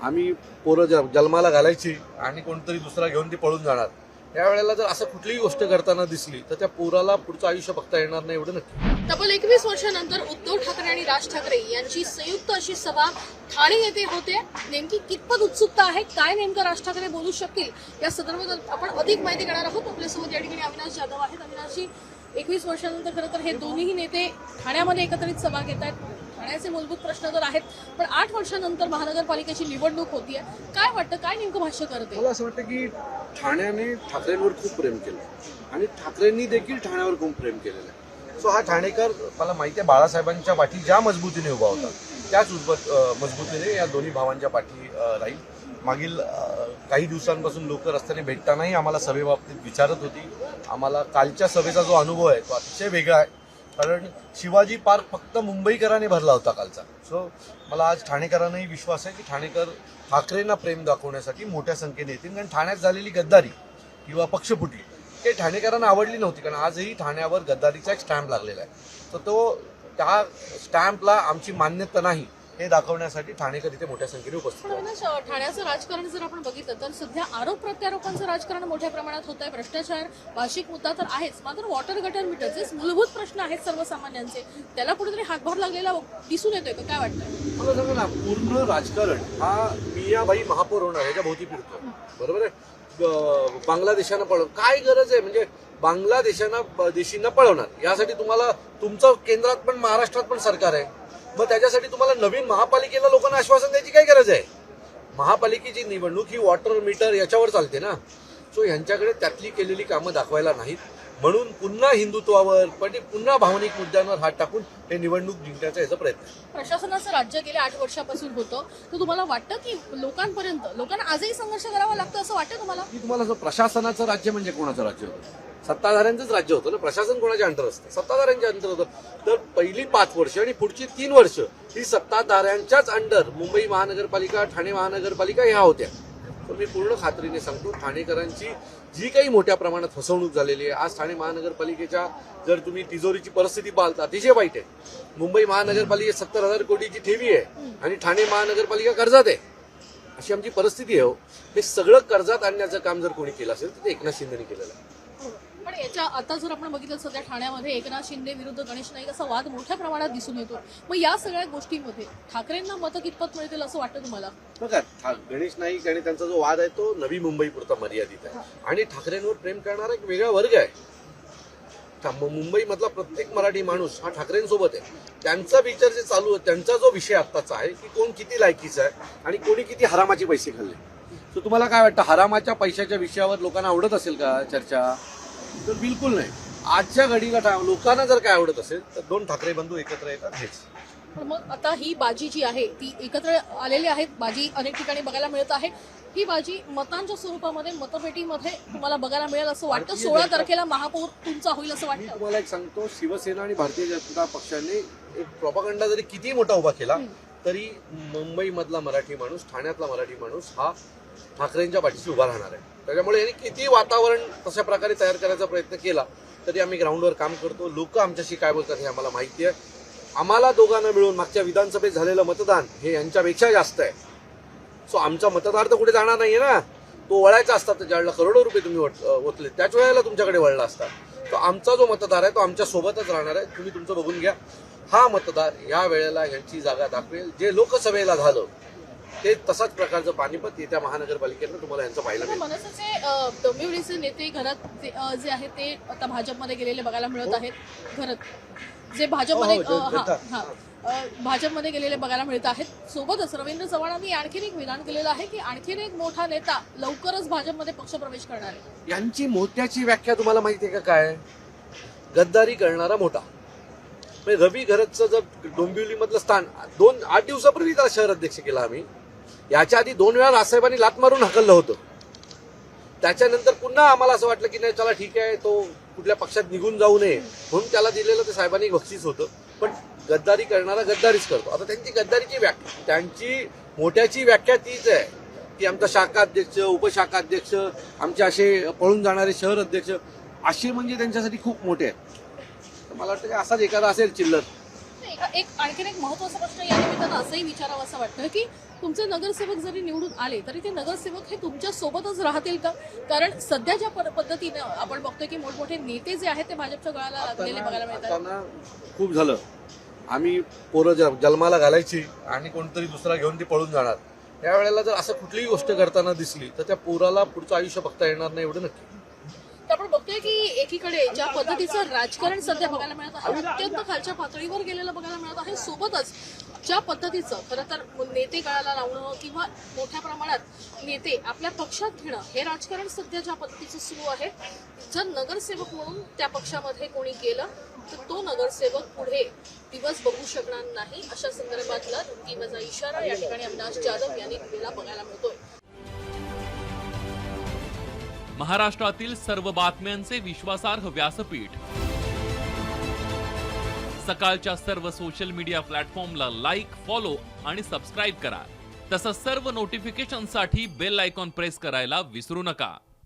आम्ही पोरं जन्माला घालायची आणि कोणतरी दुसरा घेऊन ती पळून जाणार. त्यावेळेला जर असं कुठलीही गोष्ट करताना दिसली तर त्या पोराला पुढचं आयुष्य बघता येणार नाही एवढं नक्की. तब्बल 21 वर्षानंतर उद्धव ठाकरे आणि राज ठाकरे यांची संयुक्त अशी सभा ठाणे येथे होते. नेमकी कितपत उत्सुकता आहे, काय नेमकं राज ठाकरे बोलू शकतील या संदर्भात आपण अधिक माहिती घेणार आहोत. आपल्यासोबत या ठिकाणी अविनाश जाधव आहेत. अविनाशजी, 21 वर्षानंतर खरं तर हे दोन्ही नेते ठाण्यामध्ये एकत्रित सभा घेत आहेत. ठाण्याचे मूलभूत प्रश्न तर आहेत, पण 8 वर्षानंतर महानगरपालिकेची निवडणूक होतीये. काय वाटतं, काय नेमकं भाष्य करते? मला असं वाटतं की ठाण्याने ठाकरेंवर खूप प्रेम केलं आणि ठाकरेंनी देखील ठाण्यावर खूप प्रेम केलेलं आहे. सो हा ठाणेकर, मला माहिती आहे बाळासाहेबांच्या पाठी ज्या मजबूतीने उभा होता त्याच मजबूतीने या दोन्ही भावांच्या पाठी राहील. मागील काही दिवसांपासून लोक रस्त्याने भेटतानाही आम्हाला सभेबाबतीत विचारत होती. आम्हाला कालच्या सभेचा जो अनुभव आहे तो अतिशय वेगळा आहे, कारण शिवाजी पार्क फक्त मुंबईकरांनी भरला होता कालचा. सो मला आज ठाणेकरांनाही विश्वास आहे की ठाणेकर ठाकरेंना प्रेम दाखवण्यासाठी मोठ्या संख्येने येतील. कारण ठाण्यात झालेली गद्दारी किंवा पक्षफुटी हे ठाणेकरांना आवडली नव्हती, कारण आजही ठाण्यावर गद्दारीचा एक स्टॅम्प लागलेला आहे. तर तो त्या स्टॅम्पला आमची मान्यता नाही हे दाखवण्यासाठी ठाणेकर इथे मोठ्या संख्येने उपस्थित आहेत. ठाण्याचं राजकारण जर आपण बघितलं तर सध्या आरोप प्रत्यारोपांचं राजकारण मोठ्या प्रमाणात होत आहे. भ्रष्टाचार भाषिक मुद्दा तर आहेच, मात्र वॉटर गटर मीटर जे मूलभूत प्रश्न आहेत सर्वसामान्यांचे, त्याला कुठेतरी हातभार लागलेला दिसून येतोय का? काय वाटतंय? मला सांगा ना, पूर्ण राजकारण हा मियाबाई महापौर होणार ह्याच्या भोवती फिरतो, बरोबर आहे. बांगलादेशानं पळव काय गरज आहे, म्हणजे देशींना पळवणार यासाठी तुम्हाला तुमचं केंद्रात पण महाराष्ट्रात पण सरकार आहे. मग त्याच्यासाठी तुम्हाला नवीन महापालिकेला लोकांना आश्वासन द्यायची काय गरज आहे? महापालिकेची निवडणूक ही वॉटर मीटर याच्यावर चालते ना. सो यांच्याकडे त्यातली केलेली कामं दाखवायला नाहीत, म्हणून पुन्हा हिंदुत्वावर पण पुन्हा भावनिक मुद्द्यांवर हात टाकून हे निवडणूक जिंकण्याचा याचा प्रयत्न आहे. प्रशासनाचं राज्य गेल्या 8 वर्षापासून होतं, तर तुम्हाला वाटतं की लोकांना आजही संघर्ष करावा लागतो असं वाटतं तुम्हाला? की तुम्हाला असं प्रशासनाचं राज्य म्हणजे कोणाचं राज्य होतं? सत्ताधाऱ्यांचंच राज्य होतं ना. प्रशासन कोणाच्या अंतर असतं? सत्ताधाऱ्यांच्या अंतर होतं. तर पहिली 5 वर्ष आणि पुढची 3 वर्ष ही सत्ताधाऱ्यांच्याच अंडर मुंबई महानगरपालिका, ठाणे महानगरपालिका ह्या होत्या. तर मी पूर्ण खात्रीने सांगतो, ठाणेकरांची जी काही मोठ्या प्रमाणात फसवणूक झालेली आहे, आज ठाणे महानगरपालिकेच्या जर तुम्ही तिजोरीची परिस्थिती पाहता अतिशय वाईट आहे. मुंबई महानगरपालिकेत 70,000 कोटीची ठेवी आहे आणि ठाणे महानगरपालिका कर्जात आहे, अशी आमची परिस्थिती आहे. हे सगळं कर्जात आणण्याचं काम जर कोणी केलं असेल तर ते एकनाथ शिंदेनी केलेलं आहे. पण याच्या आता जर आपण बघितलं सध्या ठाण्यामध्ये एकनाथ शिंदे विरुद्ध गणेश नाईक असा वाद मोठ्या प्रमाणात दिसून येतो. मग या सगळ्या गोष्टींमध्ये ठाकरेंना मतं कितपत मिळतील असं वाटतं तुम्हाला? बघा, गणेश नाईक आणि त्यांचा जो वाद आहे तो नवी मुंबई पुरता मर्यादित आहे आणि ठाकरेंवर प्रेम करणारा एक वेगळा वर्ग आहे. मुंबईमधला प्रत्येक मराठी माणूस हा ठाकरेंसोबत आहे. त्यांचा विचार जे चालू आहे, त्यांचा जो विषय आत्ताचा आहे की कोण किती लायकीचा आहे आणि कोणी किती हरामाचे पैसे खाल्ले. तर तुम्हाला काय वाटतं, हरामाच्या पैशाच्या विषयावर लोकांना आवडत असेल का चर्चा? तर बिलकुल नाही. आजच्या घडीला लोकांना जर काय आवडत असेल तर 2 ठाकरे बंधू एकत्र येतात हेच. पण मग आता ही बाजी जी आहे ती एकत्र आलेली आहेत, बाजी अनेक ठिकाणी बघायला मिळत आहे. ही बाजी मतांच्या स्वरूपामध्ये मतपेटीमध्ये तुम्हाला बघायला मिळेल असं वाटतं? 16 तारखेला महापौर तुमचा होईल असं मी वाटतं? तुम्हाला एक सांगतो, शिवसेना आणि भारतीय जनता पक्षाने एक प्रोपागंडा जरी किती मोठा उभा केला तरी मुंबईमधला मराठी माणूस, ठाण्यातला मराठी माणूस हा ठाकरेंच्या पाठीशी उभा राहणार आहे. त्याच्यामुळे यांनी किती वातावरण तशा प्रकारे तयार करायचा प्रयत्न केला तरी आम्ही ग्राउंडवर काम करतो. लोक आमच्याशी काय बोलतात हे आम्हाला माहिती आहे. आम्हाला दोघांना मिळून मागच्या विधानसभेत झालेलं मतदान हे यांच्यापेक्षा जास्त आहे. सो आमचा मतदार तर कुठे जाणार नाहीये ना, तो वळायचा असता तर ज्यावेळेला करोडो रुपये तुम्ही ओतले त्याच वेळेला तुमच्याकडे वळला असता. तो आमचा जो मतदार आहे तो आमच्या सोबतच राहणार आहे. तुम्ही तुमचं बघून घ्या. हा मतदार या वेळेला यांची जागा दाखवेल. जे लोकसभेला झालं ते तसाच प्रकारचं पानिपत येत्या महानगरपालिकेनं तुम्हाला यांचं पाहायला मिळेल. मनसेचे डोंबिवलीचे नेते घरात जे आहेत ते आता भाजपमध्ये गेलेले बघायला मिळत आहेत. घरात जे भाजपमध्ये गेलेले बघायला मिळत आहेत. सोबतच रवींद्र चव्हाणांनी आणखीन एक विधान केलेलं आहे की आणखीन एक मोठा नेता लवकरच भाजपमध्ये पक्षप्रवेश करणार आहे. यांची मोठ्याची व्याख्या तुम्हाला माहिती आहे का काय? गद्दारी करणारा मोठा. रवी घरतचं जर डोंबिवलीमधलं स्थान 8 दिवसापूर्वी त्याला शहर अध्यक्ष केला आम्ही. याच्या आधी 2 वेळा राजसाहेबांनी लात मारून हकललं होतं. त्याच्यानंतर पुन्हा आम्हाला असं वाटलं की नाही चला ठीक आहे, तो कुठल्या पक्षात निघून जाऊ नये म्हणून त्याला दिलेलं ते साहेबांनी बक्षीस होतं. पण गद्दारी करणारा गद्दारीच करतो. आता त्यांची गद्दारीची व्याख्या, त्यांची मोठ्याची व्याख्या तीच आहे की आमचा शाखाध्यक्ष, उपशाखाध्यक्ष, आमचे असे पळून जाणारे शहर अध्यक्ष असे म्हणजे त्यांच्यासाठी खूप मोठे आहेत. मला वाटतं की असाच एखादा असेल चिल्लर. एक आणखीन एक महत्त्वाचा प्रश्न या निमित्तानं असंही विचारावं असं वाटतं की तुमचे नगरसेवक जरी निवडून आले तरी ते नगरसेवक हे तुमच्या सोबतच राहतील का? कारण सध्या ज्या पद्धतीनं आपण बघतोय की मोठमोठे नेते जे आहेत ते भाजपच्या गळाला लागलेले बघायला मिळतात. आता ना खूप झालं, आम्ही पोरं जन्माला घालायची आणि कोणतरी दुसरा घेऊन ती पळून जाणार. त्यावेळेला जर असं कुठलीही गोष्ट करताना दिसली तर त्या पोराला पुढचं आयुष्य बघता येणार नाही एवढं नक्की. तर आपण बघतोय की एकीकडे ज्या पद्धतीचं राजकारण सध्या बघायला मिळत आहे अत्यंत खालच्या पातळीवर गेलेलं बघायला मिळत आहे, सोबतच ज्या पद्धतीचं खरं तर नेते गळाला लावणं किंवा मोठ्या प्रमाणात नेते आपल्या पक्षात घेणं हे राजकारण सध्या ज्या पद्धतीचं सुरू आहे, जर नगरसेवक म्हणून त्या पक्षामध्ये कोणी गेलं तर तो नगरसेवक पुढे दिवस बघू शकणार नाही, अशा संदर्भातला धमकीवजा इशारा या ठिकाणी अविनाश जाधव यांनी दिलेला बघायला मिळतोय. महाराष्ट्रातील सर्व बातम्यांचे विश्वासार्ह व्यासपीठ, सकाळच्या सर्व सोशल मीडिया प्लॅटफॉर्मला लाईक, फॉलो आणि सबस्क्राईब करा. तसंच सर्व नोटिफिकेशनसाठी बेल आयकॉन प्रेस करायला विसरू नका.